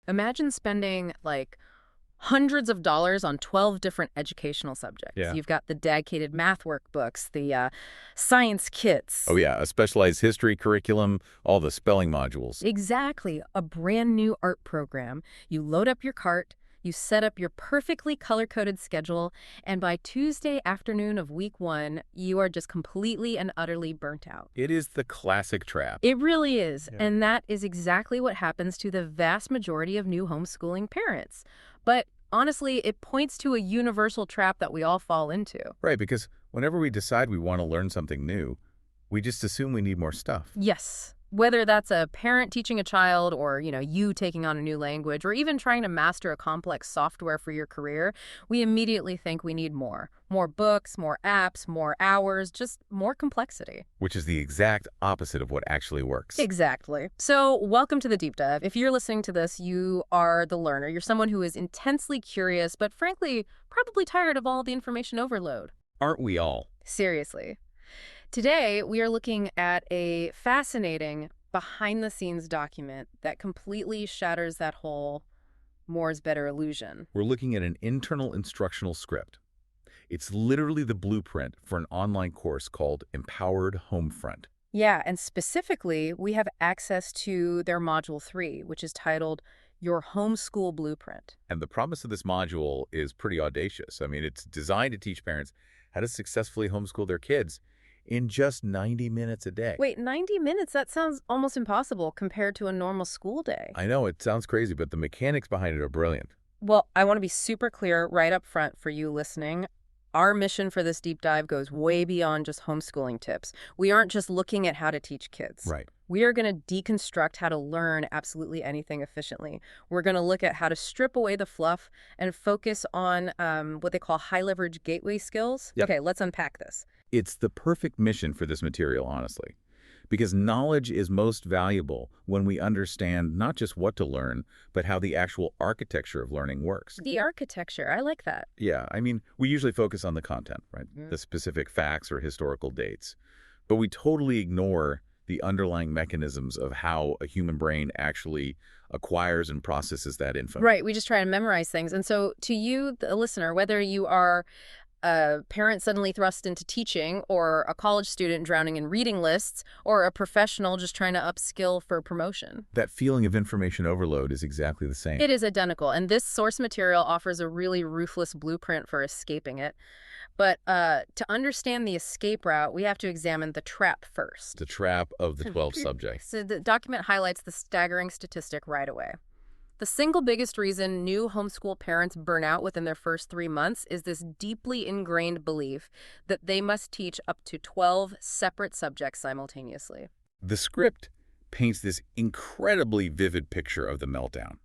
Imagine spending like hundreds of dollars on 12 different educational subjects. Yeah. You've got the dedicated math workbooks, the science kits. Oh, yeah, a specialized history curriculum, all the spelling modules. Exactly. A brand new art program. You load up your cart, you set up your perfectly color-coded schedule, and by Tuesday afternoon of week 1, you are just completely and utterly burnt out. It is the classic trap. It really is. Yeah. And that is exactly what happens to the vast majority of new homeschooling parents. But honestly, it points to a universal trap that we all fall into. Right, because whenever we decide we want to learn something new, we just assume we need more stuff. Yes. Whether that's a parent teaching a child or, you taking on a new language or even trying to master a complex software for your career, we immediately think we need more. More books, more apps, more hours, just more complexity. Which is the exact opposite of what actually works. Exactly. So welcome to the deep dive. If you're listening to this, you are the learner. You're someone who is intensely curious, but frankly, probably tired of all the information overload. Aren't we all? Seriously. Today, we are looking at a fascinating behind-the-scenes document that completely shatters that whole more is better illusion. We're looking at an internal instructional script. It's literally the blueprint for an online course called Empowered Homefront. Yeah, and specifically, we have access to their Module 3, which is titled Your Homeschool Blueprint. And the promise of this module is pretty audacious. I mean, it's designed to teach parents how to successfully homeschool their kids in just 90 minutes a day. Wait, 90 minutes? That sounds almost impossible compared to a normal school day. I know, it sounds crazy, but the mechanics behind it are brilliant. Well, I want to be super clear right up front for you listening. Our mission for this deep dive goes way beyond just homeschooling tips. We aren't just looking at how to teach kids. Right. We are going to deconstruct how to learn absolutely anything efficiently. We're going to look at how to strip away the fluff and focus on what they call high-leverage gateway skills. Yep. Okay, let's unpack this. It's the perfect mission for this material, honestly, because knowledge is most valuable when we understand not just what to learn, but how the actual architecture of learning works. The architecture, I like that. Yeah, I mean, we usually focus on the content, right? Mm. The specific facts or historical dates, but we totally ignore the underlying mechanisms of how a human brain actually acquires and processes that info. Right, we just try to memorize things. And so to you, the listener, whether you are a parent suddenly thrust into teaching, or a college student drowning in reading lists, or a professional just trying to upskill for promotion. That feeling of information overload is exactly the same. It is identical, and this source material offers a really ruthless blueprint for escaping it. But to understand the escape route, we have to examine the trap first. The trap of the 12 subjects. So the document highlights the staggering statistic right away. The single biggest reason new homeschool parents burn out within their first 3 months is this deeply ingrained belief that they must teach up to 12 separate subjects simultaneously. The script paints this incredibly vivid picture of the meltdown.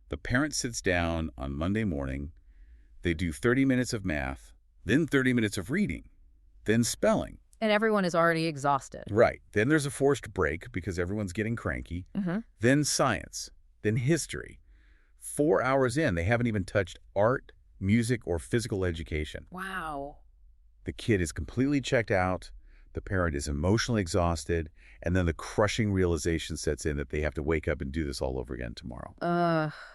The parent sits down on Monday morning, they do 30 minutes of math, then 30 minutes of reading, then spelling. And everyone is already exhausted. Right. Then there's a forced break because everyone's getting cranky. Then science. Then history. 4 hours in, they haven't even touched art, music, or physical education. Wow. The kid is completely checked out, the parent is emotionally exhausted, and then the crushing realization sets in that they have to wake up and do this all over again tomorrow.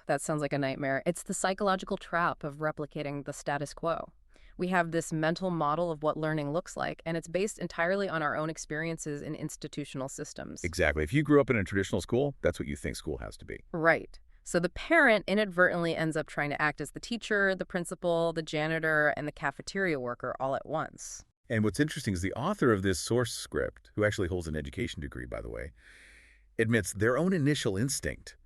That sounds like a nightmare. It's the psychological trap of replicating the status quo. We have this mental model of what learning looks like, and it's based entirely on our own experiences in institutional systems. Exactly. If you grew up in a traditional school, that's what you think school has to be. Right. So the parent inadvertently ends up trying to act as the teacher, the principal, the janitor, and the cafeteria worker all at once. And what's interesting is the author of this source script, who actually holds an education degree, by the way, admits their own initial instinct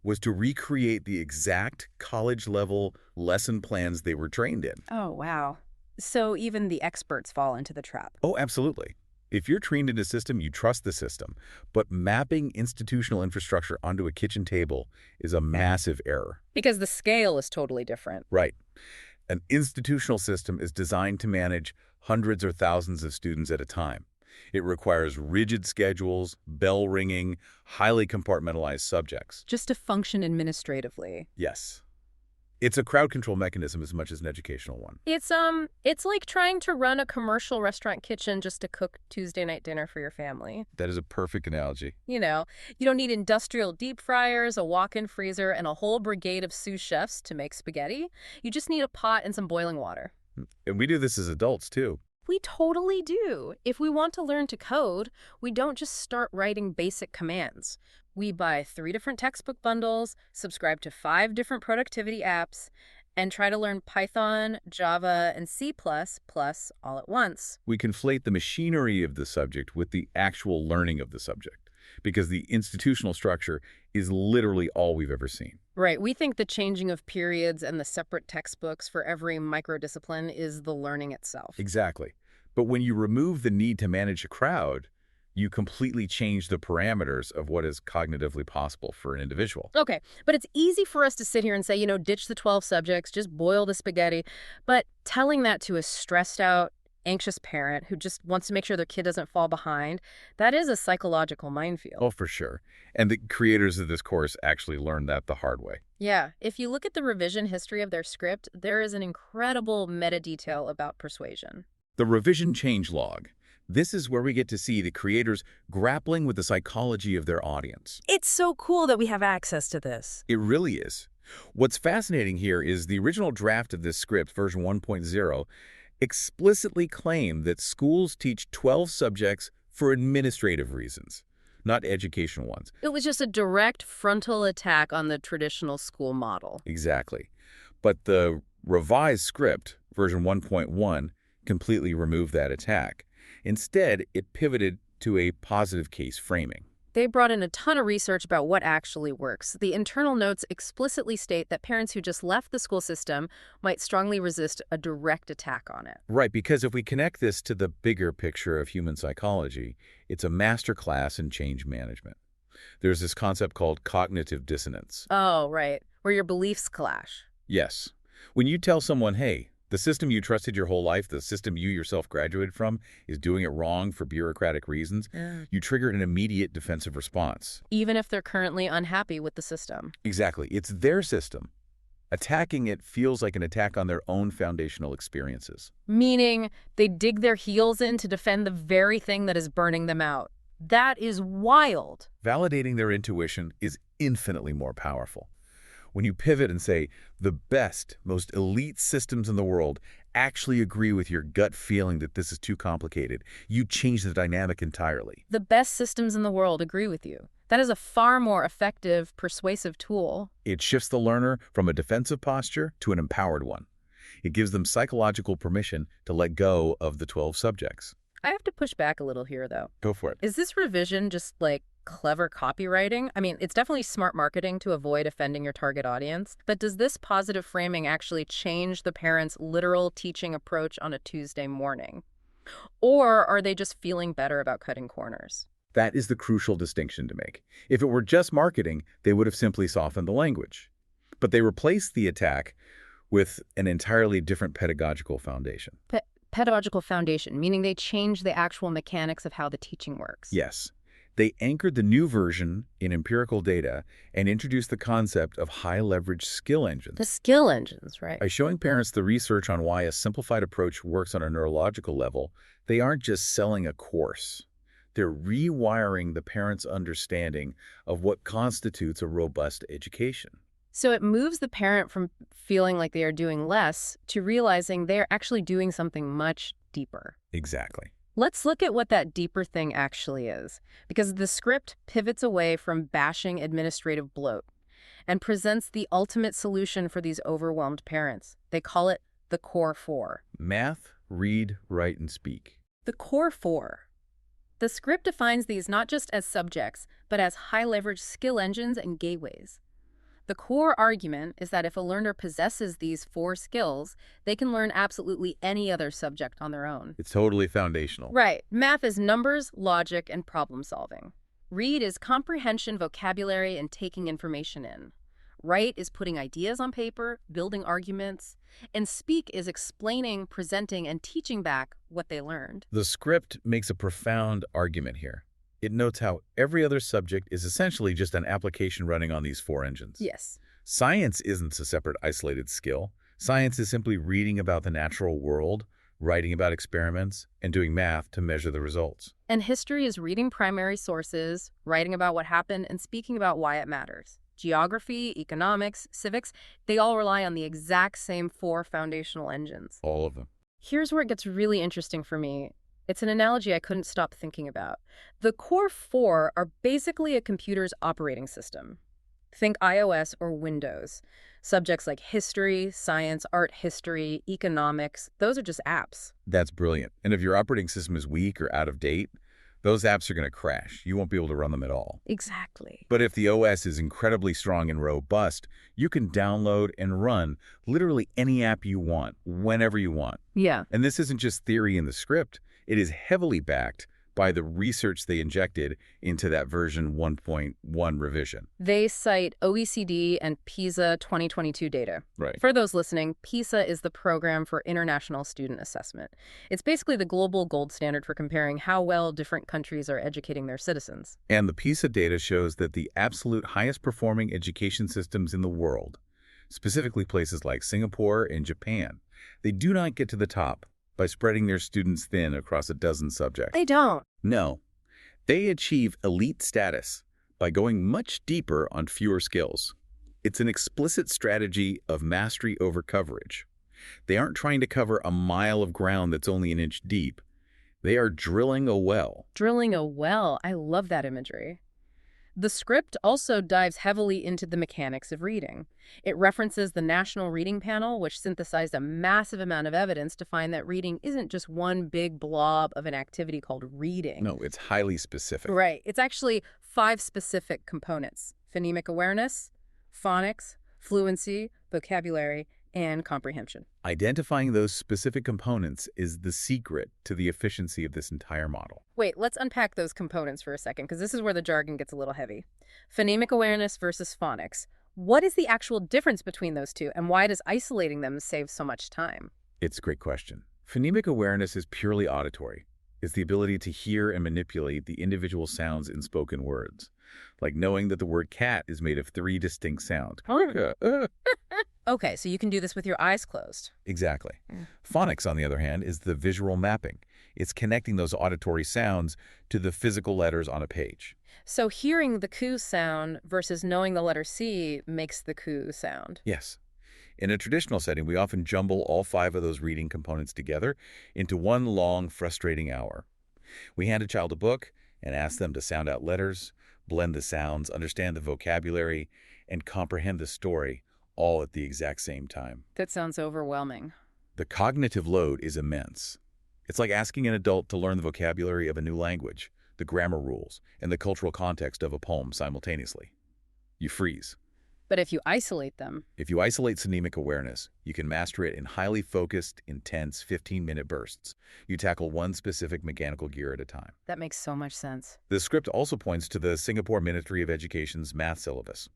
was to recreate the exact college-level lesson plans they were trained in. Oh, wow. So even the experts fall into the trap. Oh, absolutely. If you're trained in a system, you trust the system. But mapping institutional infrastructure onto a kitchen table is a massive error. Because the scale is totally different. Right. An institutional system is designed to manage hundreds or thousands of students at a time. It requires rigid schedules, bell-ringing, highly compartmentalized subjects. Just to function administratively. Yes. It's a crowd control mechanism as much as an educational one. It's like trying to run a commercial restaurant kitchen just to cook Tuesday night dinner for your family. That is a perfect analogy. You know, you don't need industrial deep fryers, a walk-in freezer, and a whole brigade of sous chefs to make spaghetti. You just need a pot and some boiling water. And we do this as adults, too. We totally do. If we want to learn to code, we don't just start writing basic commands. We buy 3 different textbook bundles, subscribe to 5 different productivity apps, and try to learn Python, Java, and C++ all at once. We conflate the machinery of the subject with the actual learning of the subject, because the institutional structure is literally all we've ever seen. Right. We think the changing of periods and the separate textbooks for every microdiscipline is the learning itself. Exactly. But when you remove the need to manage a crowd, you completely change the parameters of what is cognitively possible for an individual. Okay, but it's easy for us to sit here and say, ditch the 12 subjects, just boil the spaghetti. But telling that to a stressed out, anxious parent who just wants to make sure their kid doesn't fall behind, that is a psychological minefield. Oh, for sure. And the creators of this course actually learned that the hard way. Yeah, if you look at the revision history of their script, there is an incredible meta detail about persuasion. The revision change log. This is where we get to see the creators grappling with the psychology of their audience. It's so cool that we have access to this. It really is. What's fascinating here is the original draft of this script, version 1.0, explicitly claimed that schools teach 12 subjects for administrative reasons, not educational ones. It was just a direct frontal attack on the traditional school model. Exactly. But the revised script, version 1.1, completely removed that attack. Instead, it pivoted to a positive case framing. They brought in a ton of research about what actually works. The internal notes explicitly state that parents who just left the school system might strongly resist a direct attack on it. Right, because if we connect this to the bigger picture of human psychology, it's a masterclass in change management. There's this concept called cognitive dissonance. Oh, right, where your beliefs clash. Yes. When you tell someone, hey, the system you trusted your whole life, the system you yourself graduated from, is doing it wrong for bureaucratic reasons, you trigger an immediate defensive response. Even if they're currently unhappy with the system. Exactly. It's their system. Attacking it feels like an attack on their own foundational experiences. Meaning they dig their heels in to defend the very thing that is burning them out. That is wild. Validating their intuition is infinitely more powerful. When you pivot and say, the best, most elite systems in the world actually agree with your gut feeling that this is too complicated, you change the dynamic entirely. The best systems in the world agree with you. That is a far more effective, persuasive tool. It shifts the learner from a defensive posture to an empowered one. It gives them psychological permission to let go of the 12 subjects. I have to push back a little here, though. Go for it. Is this revision just like clever copywriting? I mean, it's definitely smart marketing to avoid offending your target audience. But does this positive framing actually change the parents' literal teaching approach on a Tuesday morning? Or are they just feeling better about cutting corners? That is the crucial distinction to make. If it were just marketing, they would have simply softened the language. But they replaced the attack with an entirely different pedagogical foundation. Pedagogical foundation, meaning they changed the actual mechanics of how the teaching works. Yes. They anchored the new version in empirical data and introduced the concept of high-leverage skill engines. The skill engines, right? By showing parents the research on why a simplified approach works on a neurological level, they aren't just selling a course. They're rewiring the parent's understanding of what constitutes a robust education. So it moves the parent from feeling like they are doing less to realizing they are actually doing something much deeper. Exactly. Let's look at what that deeper thing actually is, because the script pivots away from bashing administrative bloat and presents the ultimate solution for these overwhelmed parents. They call it the Core 4. Math, read, write, and speak. The Core 4. The script defines these not just as subjects, but as high-leverage skill engines and gateways. The core argument is that if a learner possesses these 4 skills, they can learn absolutely any other subject on their own. It's totally foundational. Right. Math is numbers, logic, and problem solving. Read is comprehension, vocabulary, and taking information in. Write is putting ideas on paper, building arguments. And speak is explaining, presenting, and teaching back what they learned. The script makes a profound argument here. It notes how every other subject is essentially just an application running on these 4 engines. Yes. Science isn't a separate, isolated skill. Science is simply reading about the natural world, writing about experiments, and doing math to measure the results. And history is reading primary sources, writing about what happened, and speaking about why it matters. Geography, economics, civics, they all rely on the exact same 4 foundational engines. All of them. Here's where it gets really interesting for me. It's an analogy I couldn't stop thinking about. The core 4 are basically a computer's operating system. Think iOS or Windows. Subjects like history, science, art history, economics, those are just apps. That's brilliant. And if your operating system is weak or out of date, those apps are going to crash. You won't be able to run them at all. Exactly. But if the OS is incredibly strong and robust, you can download and run literally any app you want, whenever you want. Yeah. And this isn't just theory in the script. It is heavily backed by the research they injected into that version 1.1 revision. They cite OECD and PISA 2022 data. Right. For those listening, PISA is the Program for International Student Assessment. It's basically the global gold standard for comparing how well different countries are educating their citizens. And the PISA data shows that the absolute highest performing education systems in the world, specifically places like Singapore and Japan, they do not get to the top by spreading their students thin across a dozen subjects. They don't. No. They achieve elite status by going much deeper on fewer skills. It's an explicit strategy of mastery over coverage. They aren't trying to cover a mile of ground that's only an inch deep. They are drilling a well. Drilling a well. I love that imagery. The script also dives heavily into the mechanics of reading. It references the National Reading Panel, which synthesized a massive amount of evidence to find that reading isn't just one big blob of an activity called reading. No, it's highly specific. Right. It's actually 5 specific components: phonemic awareness, phonics, fluency, vocabulary, and comprehension. Identifying those specific components is the secret to the efficiency of this entire model. Wait, let's unpack those components for a second, because this is where the jargon gets a little heavy. Phonemic awareness versus phonics. What is the actual difference between those two, and why does isolating them save so much time? It's a great question. Phonemic awareness is purely auditory. It's the ability to hear and manipulate the individual sounds in spoken words, like knowing that the word cat is made of 3 distinct sounds. Okay, so you can do this with your eyes closed. Exactly. Phonics, on the other hand, is the visual mapping. It's connecting those auditory sounds to the physical letters on a page. So hearing the coo sound versus knowing the letter C makes the coo sound. Yes. In a traditional setting, we often jumble all 5 of those reading components together into one long, frustrating hour. We hand a child a book and ask them to sound out letters, blend the sounds, understand the vocabulary, and comprehend the story, all at the exact same time. That sounds overwhelming. The cognitive load is immense. It's like asking an adult to learn the vocabulary of a new language, the grammar rules, and the cultural context of a poem simultaneously. You freeze. But if you isolate them... If you isolate phonemic awareness, you can master it in highly focused, intense 15-minute bursts. You tackle one specific mechanical gear at a time. That makes so much sense. The script also points to the Singapore Ministry of Education's math syllabus.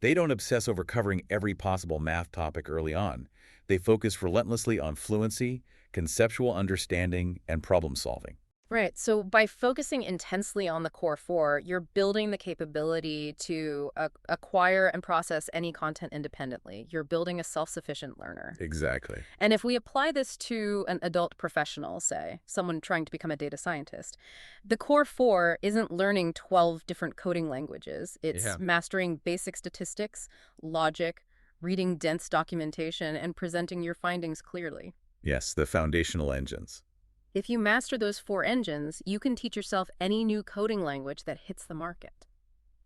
They don't obsess over covering every possible math topic early on. They focus relentlessly on fluency, conceptual understanding, and problem solving. Right. So by focusing intensely on the core 4, you're building the capability to acquire and process any content independently. You're building a self-sufficient learner. Exactly. And if we apply this to an adult professional, say, someone trying to become a data scientist, the core 4 isn't learning 12 different coding languages. It's mastering basic statistics, logic, reading dense documentation, and presenting your findings clearly. Yes, the foundational engines. If you master those 4 engines, you can teach yourself any new coding language that hits the market.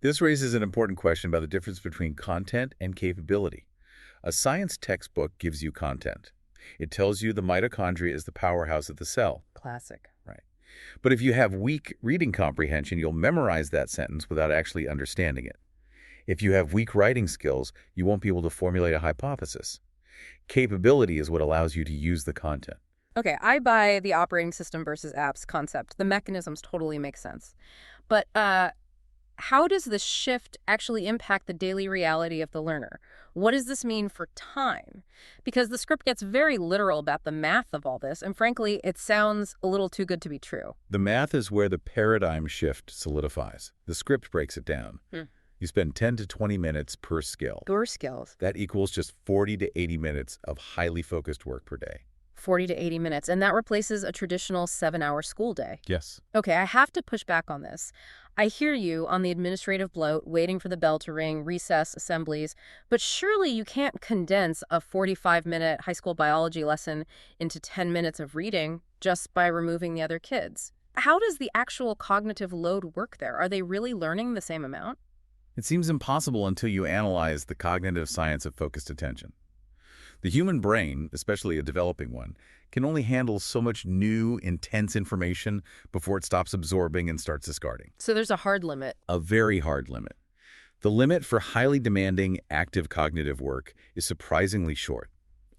This raises an important question about the difference between content and capability. A science textbook gives you content. It tells you the mitochondria is the powerhouse of the cell. Classic. Right. But if you have weak reading comprehension, you'll memorize that sentence without actually understanding it. If you have weak writing skills, you won't be able to formulate a hypothesis. Capability is what allows you to use the content. Okay, I buy the operating system versus apps concept. The mechanisms totally make sense. But how does this shift actually impact the daily reality of the learner? What does this mean for time? Because the script gets very literal about the math of all this, and frankly, it sounds a little too good to be true. The math is where the paradigm shift solidifies. The script breaks it down. You spend 10 to 20 minutes per skill. Your skills. That equals just 40 to 80 minutes of highly focused work per day. 40 to 80 minutes. And that replaces a traditional 7-hour school day. Yes. Okay, I have to push back on this. I hear you on the administrative bloat, waiting for the bell to ring, recess, assemblies, but surely you can't condense a 45-minute high school biology lesson into 10 minutes of reading just by removing the other kids. How does the actual cognitive load work there? Are they really learning the same amount? It seems impossible until you analyze the cognitive science of focused attention. The human brain, especially a developing one, can only handle so much new, intense information before it stops absorbing and starts discarding. So there's a hard limit. A very hard limit. The limit for highly demanding, active cognitive work is surprisingly short,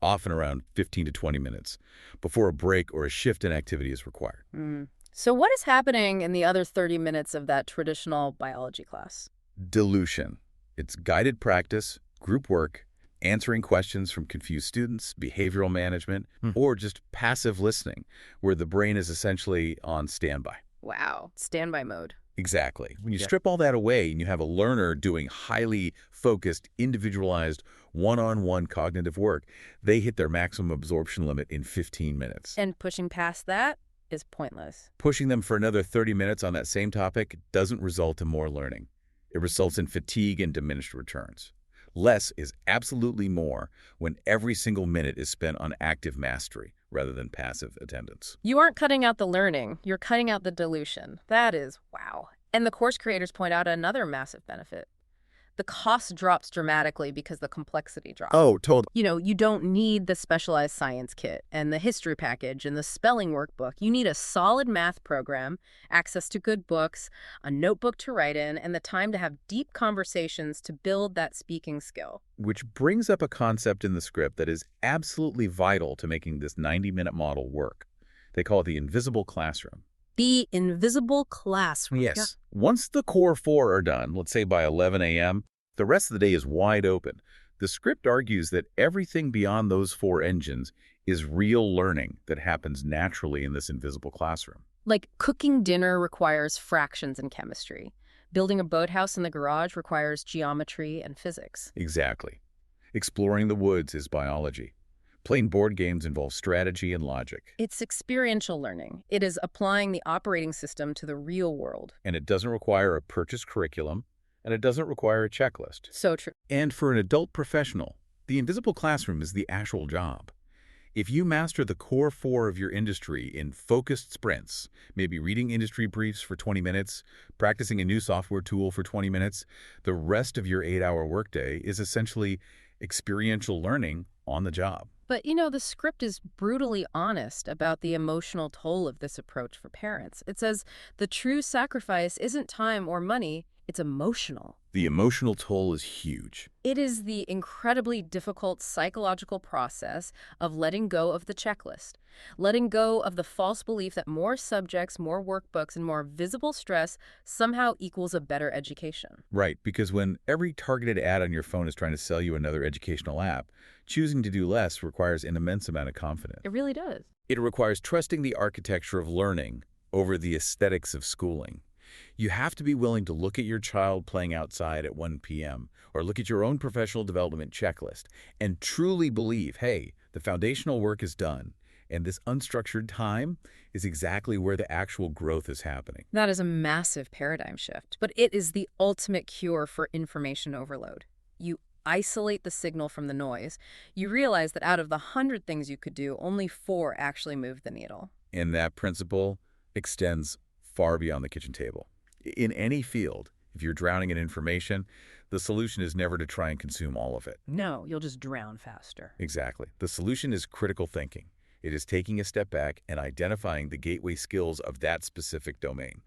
often around 15 to 20 minutes, before a break or a shift in activity is required. So what is happening in the other 30 minutes of that traditional biology class? Dilution. It's guided practice, group work, answering questions from confused students, behavioral management, or just passive listening, where the brain is essentially on standby. Wow, standby mode. Exactly. When you strip all that away and you have a learner doing highly focused, individualized, one-on-one cognitive work, they hit their maximum absorption limit in 15 minutes. And pushing past that is pointless. Pushing them for another 30 minutes on that same topic doesn't result in more learning. It results in fatigue and diminished returns. Less is absolutely more when every single minute is spent on active mastery rather than passive attendance. You aren't cutting out the learning, you're cutting out the dilution. That is wow. And the course creators point out another massive benefit. The cost drops dramatically because the complexity drops. Oh, totally. You don't need the specialized science kit and the history package and the spelling workbook. You need a solid math program, access to good books, a notebook to write in, and the time to have deep conversations to build that speaking skill. Which brings up a concept in the script that is absolutely vital to making this 90-minute model work. They call it the invisible classroom. The invisible classroom. Yes. Yeah. Once the core 4 are done, let's say by 11 a.m., the rest of the day is wide open. The script argues that everything beyond those 4 engines is real learning that happens naturally in this invisible classroom. Like cooking dinner requires fractions and chemistry. Building a boathouse in the garage requires geometry and physics. Exactly. Exploring the woods is biology. Playing board games involves strategy and logic. It's experiential learning. It is applying the operating system to the real world. And it doesn't require a purchased curriculum, and it doesn't require a checklist. So true. And for an adult professional, the invisible classroom is the actual job. If you master the core 4 of your industry in focused sprints, maybe reading industry briefs for 20 minutes, practicing a new software tool for 20 minutes, the rest of your 8-hour workday is essentially experiential learning on the job. But, the script is brutally honest about the emotional toll of this approach for parents. It says the true sacrifice isn't time or money, it's emotional. The emotional toll is huge. It is the incredibly difficult psychological process of letting go of the checklist, letting go of the false belief that more subjects, more workbooks, and more visible stress somehow equals a better education. Right, because when every targeted ad on your phone is trying to sell you another educational app, choosing to do less requires an immense amount of confidence. It really does. It requires trusting the architecture of learning over the aesthetics of schooling. You have to be willing to look at your child playing outside at 1 p.m. or look at your own professional development checklist and truly believe, hey, the foundational work is done, and this unstructured time is exactly where the actual growth is happening. That is a massive paradigm shift, but it is the ultimate cure for information overload. You isolate the signal from the noise. You realize that out of the 100 things you could do, only 4 actually move the needle. And that principle extends far beyond the kitchen table. In any field, if you're drowning in information, the solution is never to try and consume all of it. No, you'll just drown faster. Exactly. The solution is critical thinking. It is taking a step back and identifying the gateway skills of that specific domain.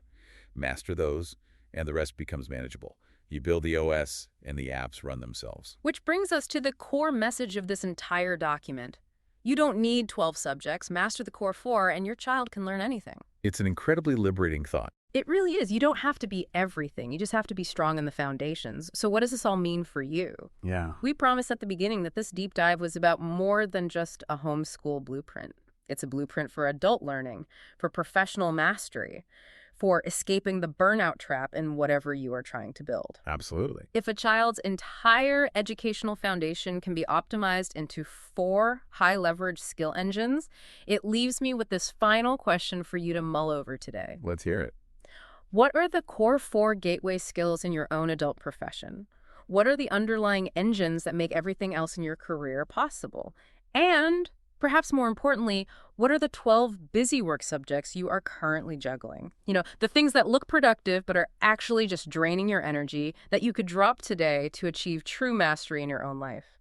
Master those, and the rest becomes manageable. You build the OS, and the apps run themselves. Which brings us to the core message of this entire document. You don't need 12 subjects. Master the core 4, and your child can learn anything. It's an incredibly liberating thought. It really is. You don't have to be everything. You just have to be strong in the foundations. So what does this all mean for you? Yeah. We promised at the beginning that this deep dive was about more than just a homeschool blueprint. It's a blueprint for adult learning, for professional mastery, for escaping the burnout trap in whatever you are trying to build. Absolutely. If a child's entire educational foundation can be optimized into 4 high-leverage skill engines, it leaves me with this final question for you to mull over today. Let's hear it. What are the core 4 gateway skills in your own adult profession? What are the underlying engines that make everything else in your career possible? And, perhaps more importantly, what are the 12 busy work subjects you are currently juggling? The things that look productive but are actually just draining your energy that you could drop today to achieve true mastery in your own life.